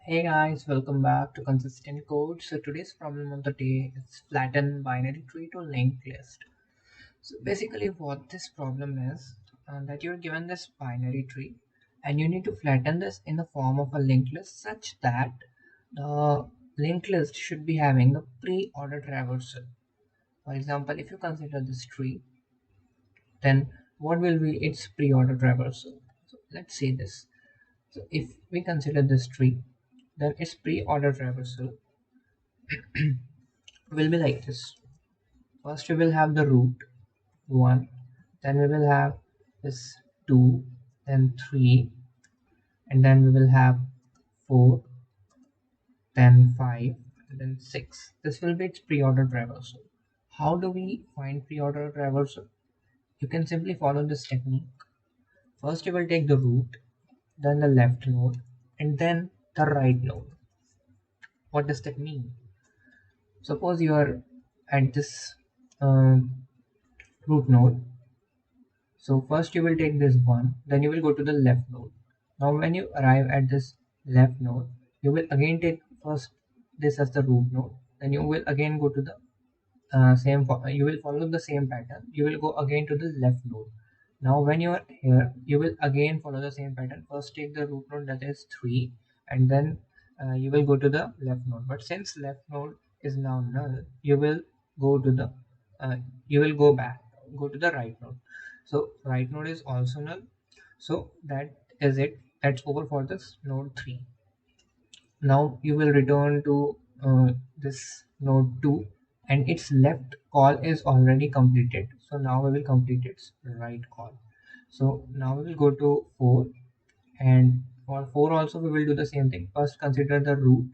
Hey guys, welcome back to Consistent Code. So today's problem of the day is flatten binary tree to linked list. So basically what this problem is that you're given this binary tree and you need to flatten this in the form of a linked list such that the linked list should be having the pre-order traversal. For example, if you consider this tree, then what will be its pre-order traversal? So let's see this. So if we consider this tree, then its pre-order traversal will be like this. First we will have the root 1, then we will have this 2, then 3, and then we will have 4, then 5, and then 6. This will be its pre-order traversal. How do we find pre-order traversal? You can simply follow this technique. First you will take the root, then the left node, and then the right node. What does that mean? Suppose you are at this root node. So first you will take this one, then you will go to the left node. Now when you arrive at this left node, you will again take first this as the root node. Then you will again go to the you will follow the same pattern. You will go again to the left node. Now when you are here, you will again follow the same pattern. First take the root node, that is 3, and then you will go to the left node. But since left node is now null, you will go to the uh, you will go to the right node. So right node is also null. So that is it. That's over for this node 3. Now you will return to this node 2, and its left call is already completed. So now we will complete its right call. So now we will go to 4, and for 4 also we will do the same thing. First consider the root,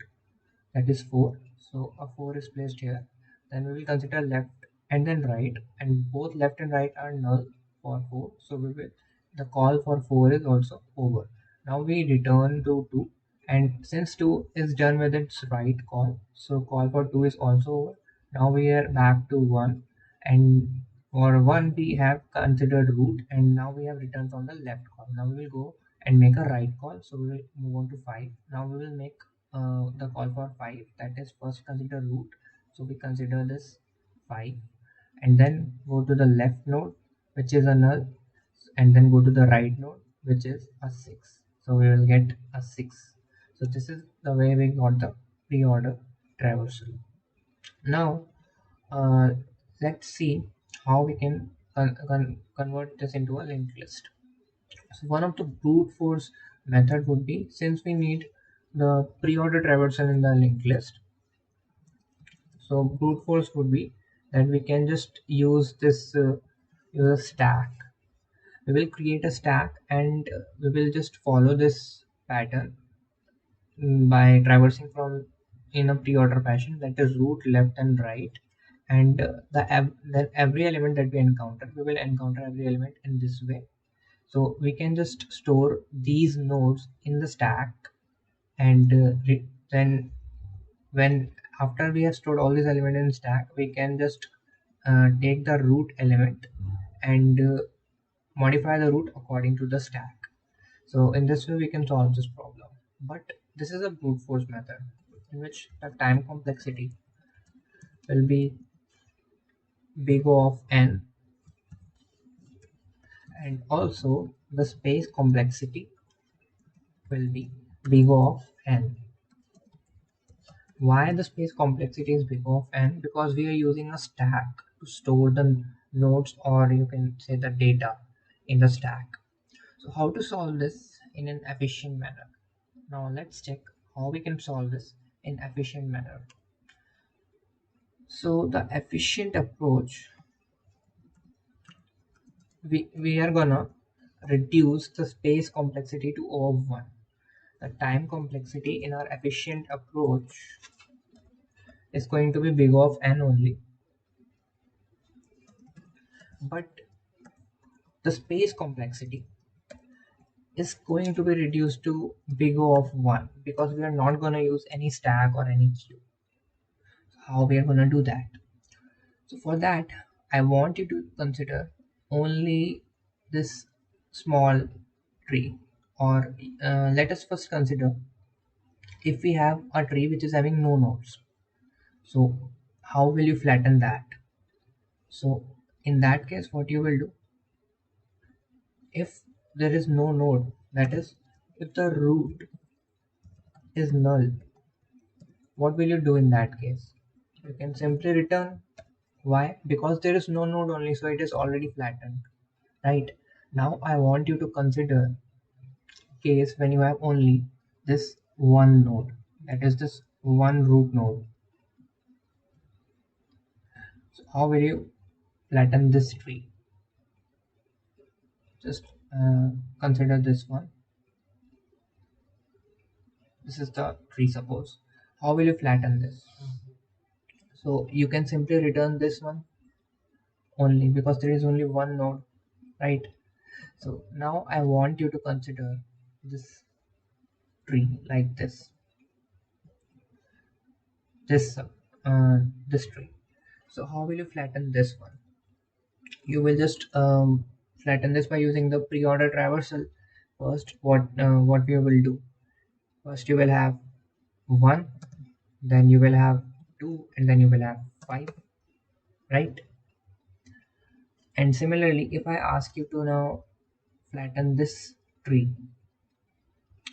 that is 4. So a 4 is placed here. Then we will consider left and then right, and both left and right are null for 4. So we will the call for 4 is also over. Now we return to 2, and since 2 is done with its right call, so call for 2 is also over. Now we are back to 1, and for 1 we have considered root, and now we have returned from the left call. Now we will go and make a right call, so we will move on to 5. Now we will make the call for 5, that is first consider root, so we consider this 5, and then go to the left node, which is a null, and then go to the right node, which is a 6. So we will get a 6. So this is the way we got the pre-order traversal. Now uh, let's see how we can convert this into a linked list. So one of the brute force method would be, since we need the pre-order traversal in the linked list, so brute force would be that we can just use this use a stack. We will create a stack, and we will just follow this pattern by traversing from in a pre-order fashion, that is root, left and right, and then every element that we encounter, we will encounter every element in this way. So we can just store these nodes in the stack, and then when after we have stored all these elements in stack, we can just take the root element and modify the root according to the stack. So in this way we can solve this problem. But this is a brute force method in which the time complexity will be big O of n, and also the space complexity will be big O of n. Why the space complexity is big O of n? Because we are using a stack to store the nodes, or you can say the data in the stack. So how to solve this in an efficient manner? Now let's check how we can solve this in efficient manner. So the efficient approach, we are gonna reduce the space complexity to O of 1. The time complexity in our efficient approach is going to be big O of n only, but the space complexity is going to be reduced to big O of 1 because we are not going to use any stack or any queue. So how we are going to do that? So for that, I want you to consider only this small tree, or let us first consider if we have a tree which is having no nodes, so how will you flatten that? So in that case, what you will do, if there is no node, that is, if the root is null, what will you do in that case? You can simply return. Why? Because there is no node only, so it is already flattened, right? Now I want you to consider case when you have only this one node, that is this one root node. So how will you flatten this tree? Just consider this one. This is the tree, suppose. How will you flatten this? So you can simply return this one only because there is only one node, right? So now I want you to consider this tree like this this tree. So how will you flatten this one? You will just flatten this by using the pre-order traversal. First, what we will do? First, you will have 1, then you will have 2, and then you will have 5, right? And similarly, if I ask you to now flatten this tree,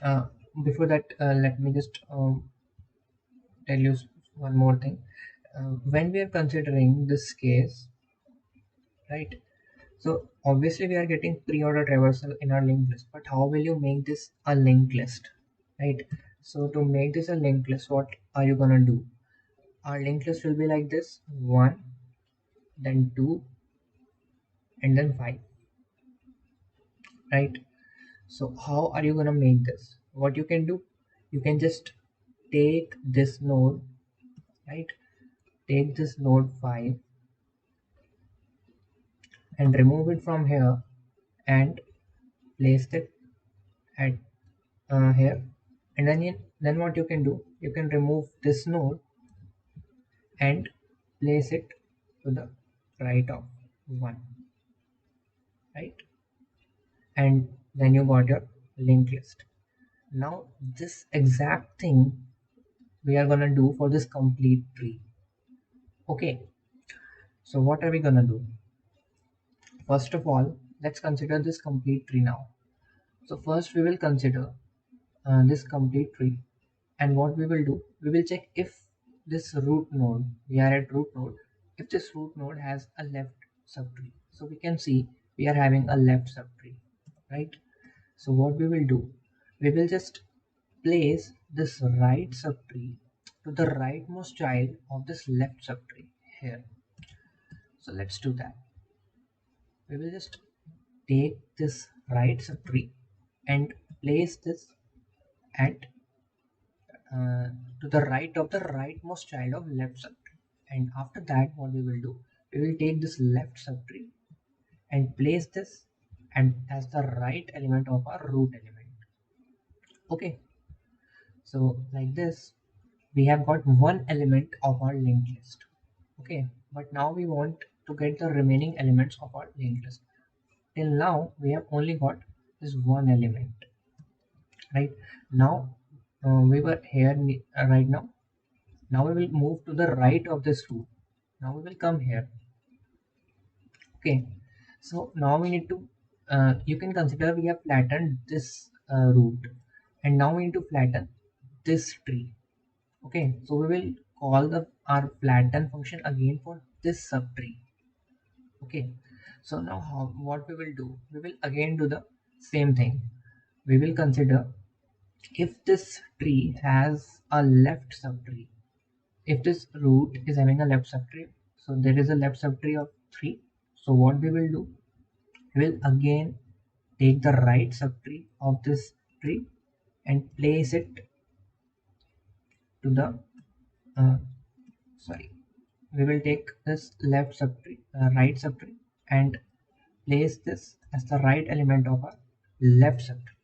uh, before that, let me just tell you one more thing. When we are considering this case, right? So obviously we are getting pre-order traversal in our linked list, but how will you make this a linked list, right? So to make this a linked list, what are you gonna do? Our linked list will be like this: 1, then 2, and then 5, right? So how are you gonna make this? What you can do? You can just take this node, right? Take this node 5 and remove it from here and place it at here, and then what you can do, you can remove this node and place it to the right of 1, right? And then you got your linked list. Now this exact thing we are gonna do for this complete tree. Okay, so what are we gonna do? First of all, let's consider this complete tree now. So first we will consider this complete tree, and what we will do, we will check if this root node, we are at root node, if this root node has a left subtree. So we can see we are having a left subtree, right? So what we will do, we will just place this right subtree to the rightmost child of this left subtree here. So let's do that. We will just take this right subtree and place this at to the right of the rightmost child of left subtree. And after that, what we will do, we will take this left subtree and place this and as the right element of our root element. Okay, so like this, we have got one element of our linked list. Okay, but now we want to get the remaining elements of our linked list. Till now, we have only got this one element, right? Now, we were here right now. Now we will move to the right of this root. Now we will come here. Okay, so now we need to, you can consider we have flattened this root, and now we need to flatten this tree. Okay, so we will call the our flatten function again for this subtree. Okay, so now what we will do, we will again do the same thing. We will consider if this tree has a left subtree. If this root is having a left subtree, so there is a left subtree of 3. So what we will do, we will again take the right subtree of this tree and place it to the uh, sorry, we will take this left subtree, right subtree, and place this as the right element of our left subtree,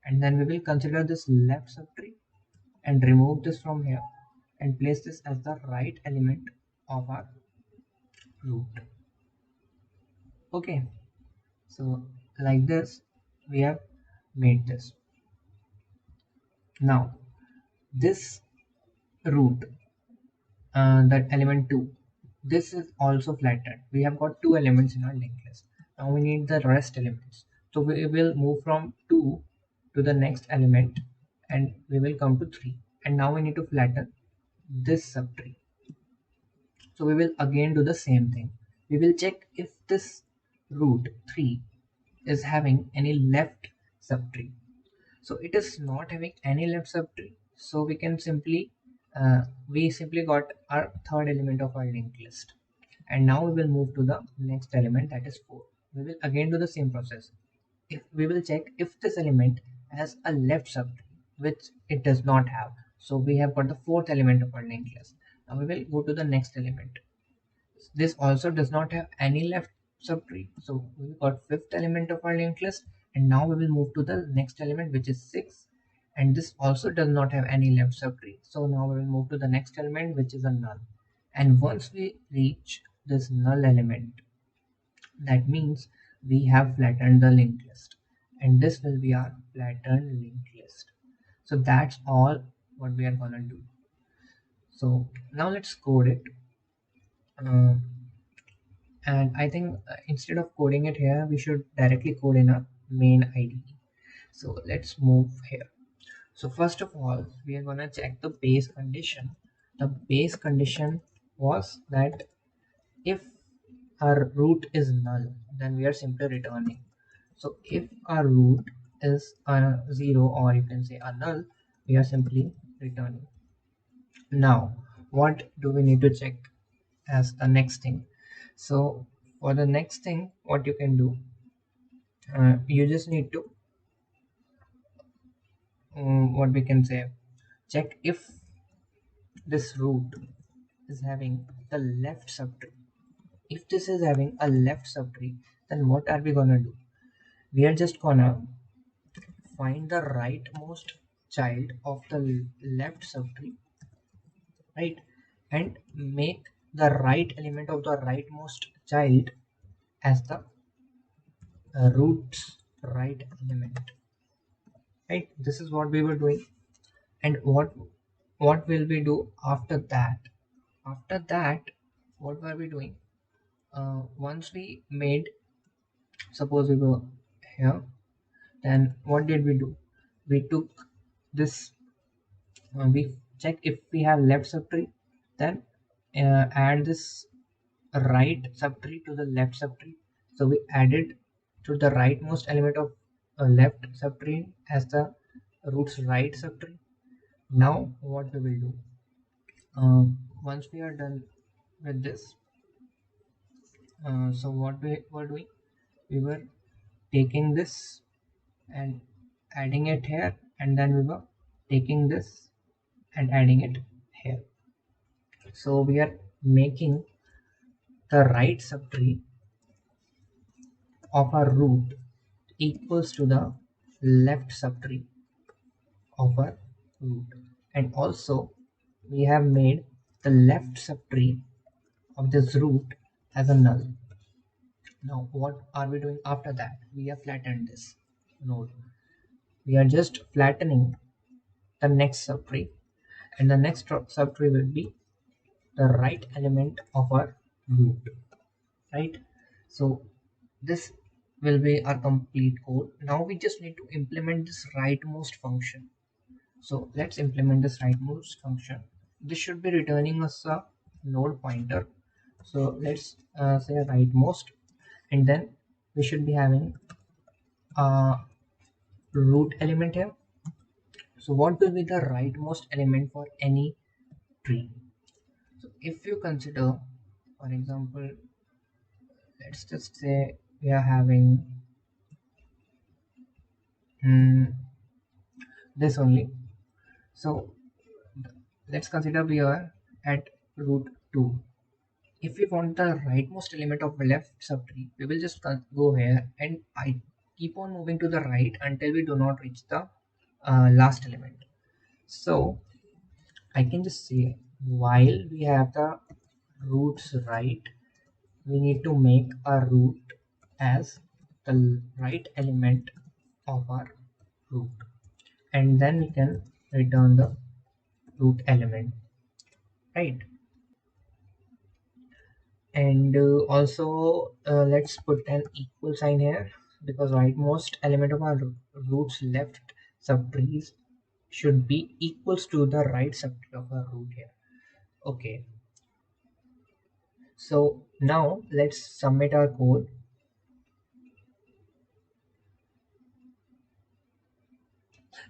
and then we will consider this left subtree and remove this from here and place this as the right element of our root. Okay, so like this we have made this. Now this root, that element 2, this is also flattened. We have got two elements in our linked list. Now we need the rest elements. So we will move from 2 to the next element and we will come to 3. And now we need to flatten this subtree. So we will again do the same thing. We will check if this root 3 is having any left subtree. So it is not having any left subtree. So we can simply we simply got our third element of our linked list. And now we will move to the next element, that is 4. We will again do the same process. If we will check if this element has a left subtree, which it does not have. So we have got the fourth element of our linked list. Now we will go to the next element. This also does not have any left subtree. So we got fifth element of our linked list, and now we will move to the next element, which is 6. And this also does not have any left subtree. So now we will move to the next element, which is a null. And once we reach this null element, that means we have flattened the linked list. And this will be our flattened linked list. So that's all what we are gonna do. So now let's code it. Uh, and I think instead of coding it here, we should directly code in a main IDE. So let's move here. So first of all, we are gonna check the base condition. The base condition was that if our root is null, then we are simply returning. So if our root is a 0, or you can say a null, we are simply returning. Now what do we need to check as the next thing? So for the next thing, what you can do, you just need to what we can say, check if this root is having the left subtree. If this is having a left subtree, then what are we gonna do? We are just gonna find the rightmost child of the left subtree, right, and make the right element of the rightmost child as the root's right element, right? This is what we were doing. And what will we do after that? After that, what were we doing? Once we made, suppose we were here, then what did we do? We took this, we check if we have left subtree, then add this right subtree to the left subtree. So we added to the rightmost element of left subtree as the root's right subtree. Now what we will do, once we are done with this, so what we were doing, we were taking this and adding it here, and then we were taking this and adding it here. So we are making the right subtree of our root equals to the left subtree of our root. And also we have made the left subtree of this root as a null. Now what are we doing after that? We have flattened this node. We are just flattening the next subtree, and the next subtree will be the right element of our root, right? So this will be our complete code. Now we just need to implement this rightmost function. So let's implement this rightmost function. This should be returning us a node pointer. So let's say rightmost, and then we should be having a root element here. So what will be the rightmost element for any tree? So if you consider, for example, let's just say we are having this only. So let's consider we are at root 2. If we want the rightmost element of the left subtree, we will just go here and I keep on moving to the right until we do not reach the last element. So I can just say, while we have the roots right, we need to make a root as the right element of our root, and then we can return the root element, right? And also let's put an equal sign here, because rightmost element of our root's left subtrees should be equals to the right subtree of our root here. Okay, so now let's submit our code.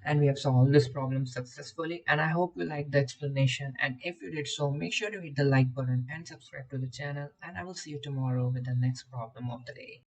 And we have solved this problem successfully, and I hope you liked the explanation. And if you did so, make sure to hit the like button and subscribe to the channel, and I will see you tomorrow with the next problem of the day.